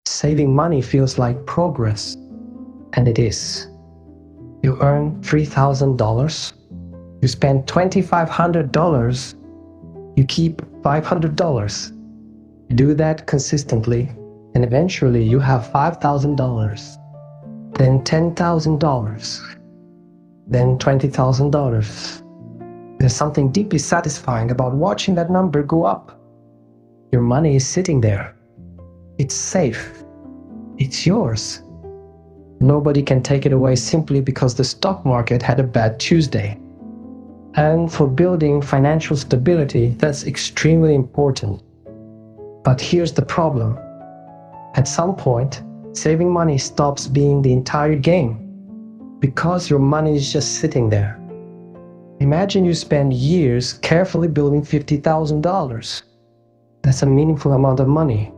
Saving money feels like progress, and it is. You earn $3,000, you spend $2,500, you keep $500. You do that consistently, and eventually you have $5,000, then $10,000, then $20,000. There's something deeply satisfying about watching that number go up. Your money is sitting there. It's safe. It's yours. Nobody can take it away simply because the stock market had a bad Tuesday. And for building financial stability, that's extremely important. But here's the problem. At some point, saving money stops being the entire game because your money is just sitting there. Imagine you spend years carefully building $50,000. That's a meaningful amount of money.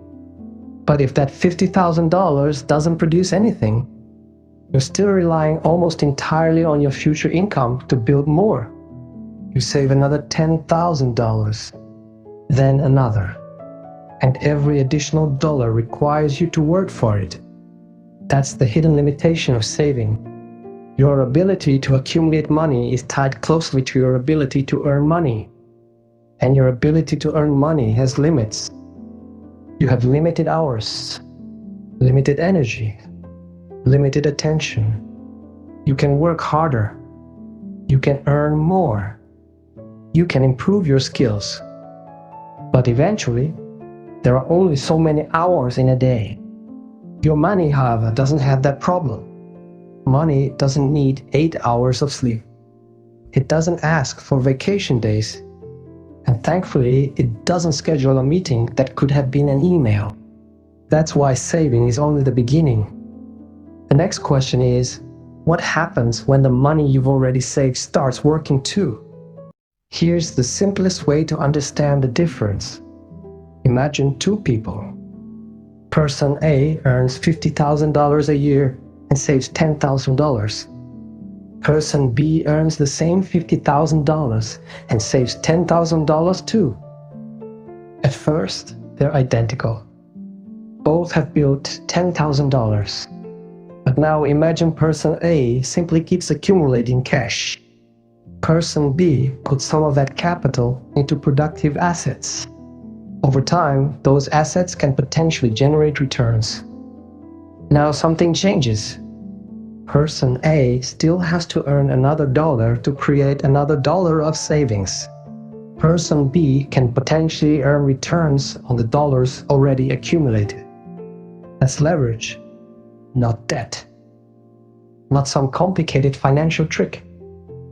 But if that $50,000 doesn't produce anything, you're still relying almost entirely on your future income to build more. You save another $10,000, then another. And every additional dollar requires you to work for it. That's the hidden limitation of saving. Your ability to accumulate money is tied closely to your ability to earn money. And your ability to earn money has limits. You have limited hours, limited energy, limited attention. You can work harder. You can earn more. You can improve your skills. But eventually, there are only so many hours in a day. Your money, however, doesn't have that problem. Money doesn't need 8 hours of sleep. It doesn't ask for vacation days. And thankfully, it doesn't schedule a meeting that could have been an email. That's why saving is only the beginning. The next question is, what happens when the money you've already saved starts working too? Here's the simplest way to understand the difference. Imagine two people. Person A earns $50,000 a year and saves $10,000. Person B earns the same $50,000 and saves $10,000 too. At first, they're identical. Both have built $10,000. But now imagine person A simply keeps accumulating cash. Person B puts some of that capital into productive assets. Over time, those assets can potentially generate returns. Now something changes. Person A still has to earn another dollar to create another dollar of savings. Person B can potentially earn returns on the dollars already accumulated. That's leverage, not debt. Not some complicated financial trick.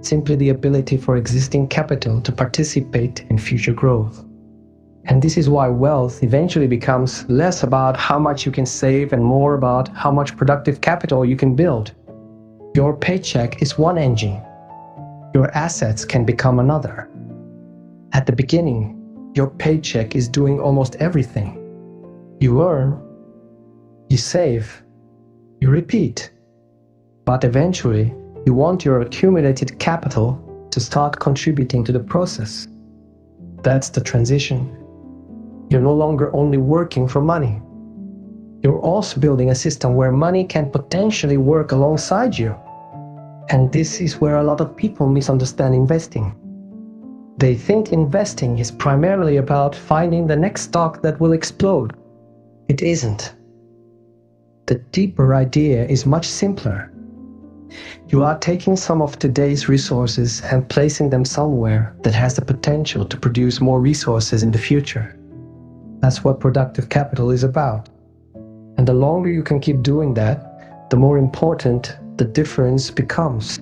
Simply the ability for existing capital to participate in future growth. And this is why wealth eventually becomes less about how much you can save and more about how much productive capital you can build. Your paycheck is one engine. Your assets can become another. At the beginning, your paycheck is doing almost everything. You earn, you save, you repeat. But eventually, you want your accumulated capital to start contributing to the process. That's the transition. You're no longer only working for money. You're also building a system where money can potentially work alongside you. And this is where a lot of people misunderstand investing. They think investing is primarily about finding the next stock that will explode. It isn't. The deeper idea is much simpler. You are taking some of today's resources and placing them somewhere that has the potential to produce more resources in the future. That's what productive capital is about. And the longer you can keep doing that, the more important the difference becomes.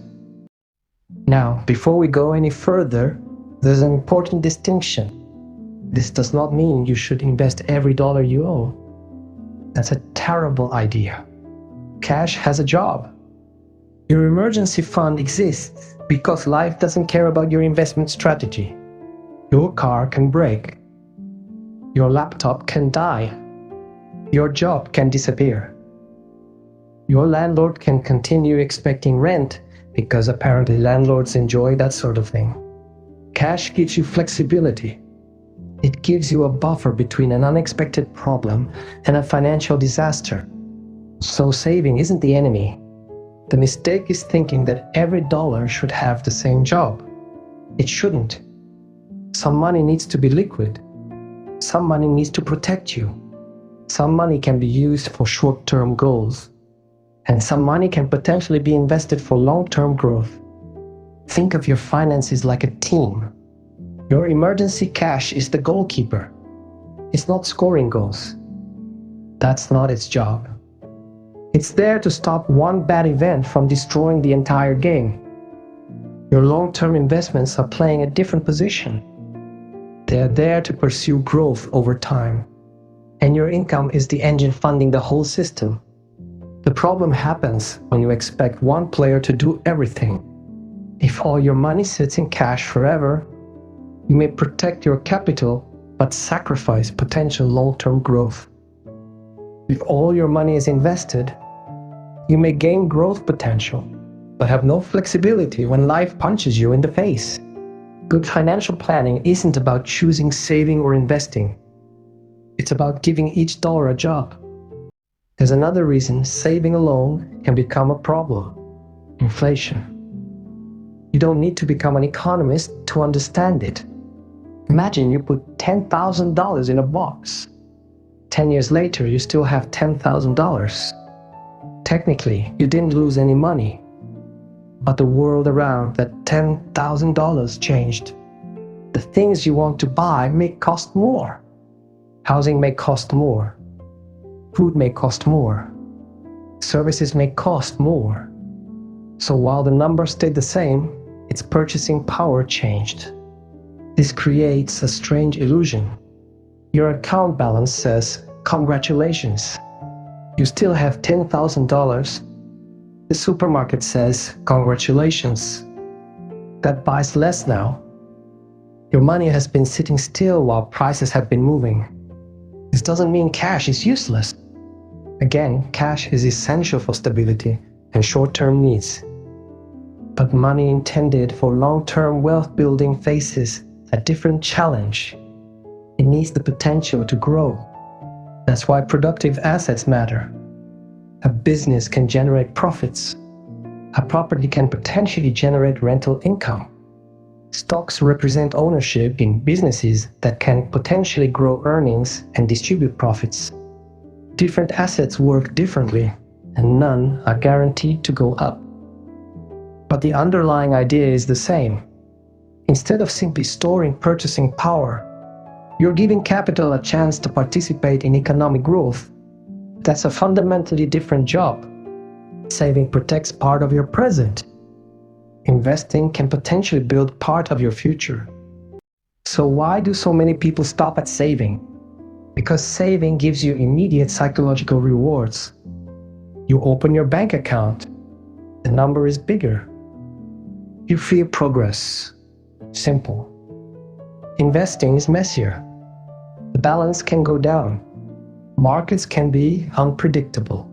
Now, before we go any further, there's an important distinction. This does not mean you should invest every dollar you own. That's a terrible idea. Cash has a job. Your emergency fund exists because life doesn't care about your investment strategy. Your car can break. Your laptop can die. Your job can disappear. Your landlord can continue expecting rent because apparently landlords enjoy that sort of thing. Cash gives you flexibility. It gives you a buffer between an unexpected problem and a financial disaster. So saving isn't the enemy. The mistake is thinking that every dollar should have the same job. It shouldn't. Some money needs to be liquid. Some money needs to protect you. Some money can be used for short-term goals. And some money can potentially be invested for long-term growth. Think of your finances like a team. Your emergency cash is the goalkeeper. It's not scoring goals. That's not its job. It's there to stop one bad event from destroying the entire game. Your long-term investments are playing a different position. They are there to pursue growth over time. And your income is the engine funding the whole system. The problem happens when you expect one player to do everything. If all your money sits in cash forever, you may protect your capital but sacrifice potential long-term growth. If all your money is invested, you may gain growth potential, but have no flexibility when life punches you in the face. Good financial planning isn't about choosing saving or investing. It's about giving each dollar a job. There's another reason saving alone can become a problem: inflation. You don't need to become an economist to understand it. Imagine you put $10,000 in a box. 10 years later, you still have $10,000. Technically, you didn't lose any money, but the world around that $10,000 changed. The things you want to buy may cost more. Housing may cost more. Food may cost more. Services may cost more. So while the number stayed the same, its purchasing power changed. This creates a strange illusion. Your account balance says, "Congratulations. You still have $10,000. The supermarket says, "Congratulations. That buys less now." Your money has been sitting still while prices have been moving. This doesn't mean cash is useless. Again, cash is essential for stability and short-term needs. But money intended for long-term wealth building faces a different challenge. It needs the potential to grow. That's why productive assets matter. A business can generate profits. A property can potentially generate rental income. Stocks represent ownership in businesses that can potentially grow earnings and distribute profits. Different assets work differently, and none are guaranteed to go up. But the underlying idea is the same. Instead of simply storing purchasing power, you're giving capital a chance to participate in economic growth. That's a fundamentally different job. Saving protects part of your present. Investing can potentially build part of your future. So why do so many people stop at saving? Because saving gives you immediate psychological rewards. You open your bank account, the number is bigger. You feel progress. Simple. Investing is messier. The balance can go down. Markets can be unpredictable.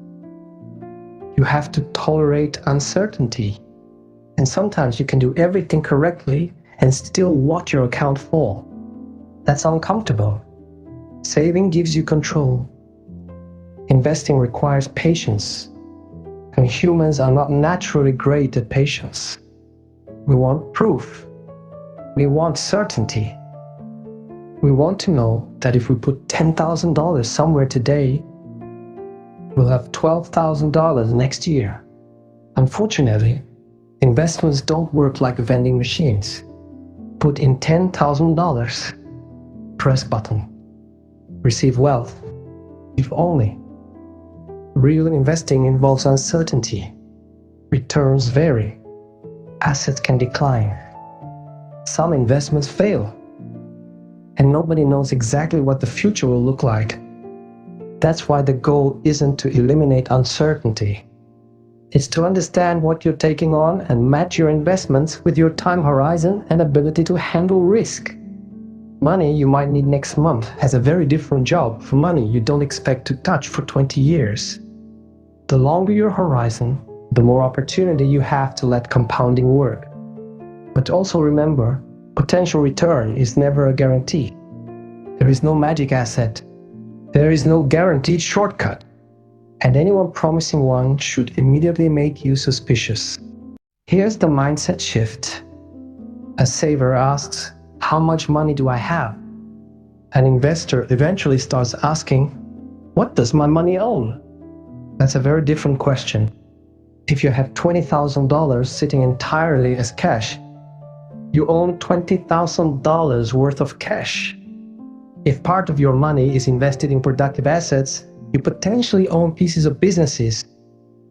You have to tolerate uncertainty. And sometimes you can do everything correctly and still watch your account fall. That's uncomfortable. Saving gives you control. Investing requires patience. And humans are not naturally great at patience. We want proof. We want certainty. We want to know that if we put $10,000 somewhere today, we'll have $12,000 next year. Unfortunately, investments don't work like vending machines. Put in $10,000, press button, receive wealth. If only. Real investing involves uncertainty. Returns vary. Assets can decline. Some investments fail. And nobody knows exactly what the future will look like. That's why the goal isn't to eliminate uncertainty. It's to understand what you're taking on and match your investments with your time horizon and ability to handle risk. Money you might need next month has a very different job from money you don't expect to touch for 20 years. The longer your horizon, the more opportunity you have to let compounding work. But also remember, potential return is never a guarantee. There is no magic asset. There is no guaranteed shortcut. And anyone promising one should immediately make you suspicious. Here's the mindset shift. A saver asks, how much money do I have? An investor eventually starts asking, what does my money own? That's a very different question. If you have $20,000 sitting entirely as cash, you own $20,000 worth of cash. If part of your money is invested in productive assets, you potentially own pieces of businesses,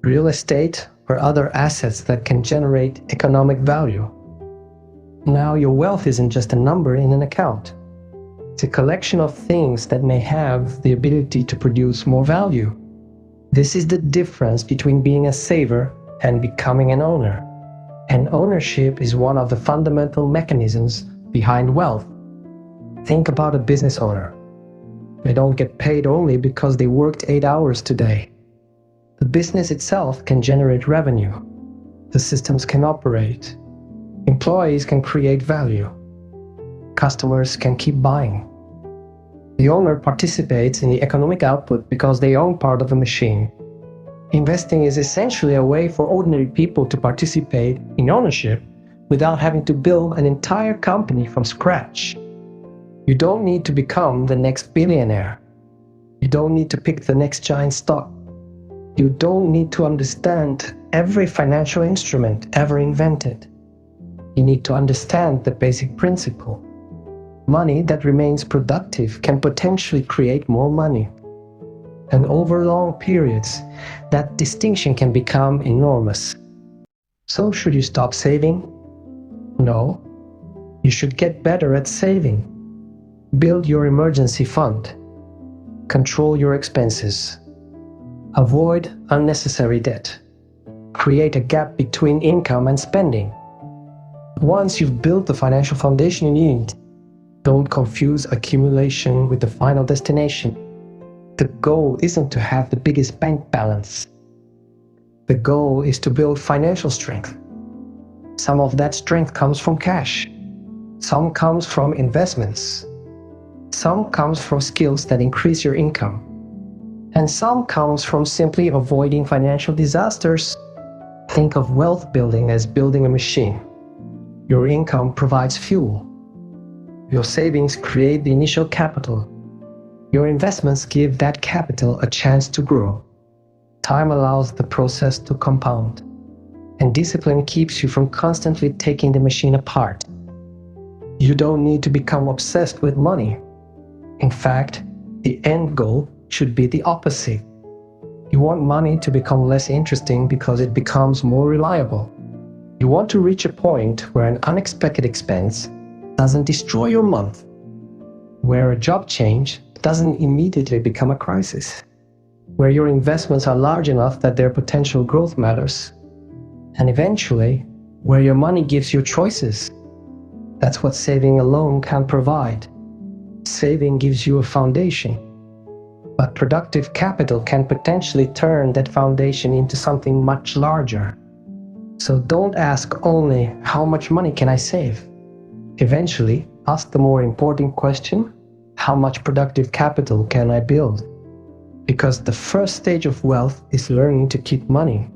real estate, or other assets that can generate economic value. Now your wealth isn't just a number in an account. It's a collection of things that may have the ability to produce more value. This is the difference between being a saver and becoming an owner. And ownership is one of the fundamental mechanisms behind wealth. Think about a business owner. They don't get paid only because they worked 8 hours today. The business itself can generate revenue. The systems can operate. Employees can create value. Customers can keep buying. The owner participates in the economic output because they own part of the machine. Investing is essentially a way for ordinary people to participate in ownership without having to build an entire company from scratch. You don't need to become the next billionaire. You don't need to pick the next giant stock. You don't need to understand every financial instrument ever invented. You need to understand the basic principle. Money that remains productive can potentially create more money. And over long periods, that distinction can become enormous. So should you stop saving? No. You should get better at saving. Build your emergency fund. Control your expenses. Avoid unnecessary debt. Create a gap between income and spending. Once you've built the financial foundation you need, don't confuse accumulation with the final destination. The goal isn't to have the biggest bank balance. The goal is to build financial strength. Some of that strength comes from cash. Some comes from investments. Some comes from skills that increase your income. And some comes from simply avoiding financial disasters. Think of wealth building as building a machine. Your income provides fuel. Your savings create the initial capital. Your investments give that capital a chance to grow. Time allows the process to compound. And discipline keeps you from constantly taking the machine apart. You don't need to become obsessed with money. In fact, the end goal should be the opposite. You want money to become less interesting because it becomes more reliable. You want to reach a point where an unexpected expense doesn't destroy your month, where a job change doesn't immediately become a crisis, where your investments are large enough that their potential growth matters, and eventually, where your money gives you choices. That's what saving alone can't provide. Saving gives you a foundation, but productive capital can potentially turn that foundation into something much larger. So don't ask only, how much money can I save? Eventually, ask the more important question, how much productive capital can I build? Because the first stage of wealth is learning to keep money.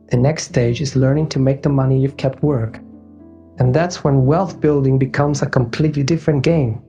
The next stage is learning to make the money you've kept work. And that's when wealth building becomes a completely different game.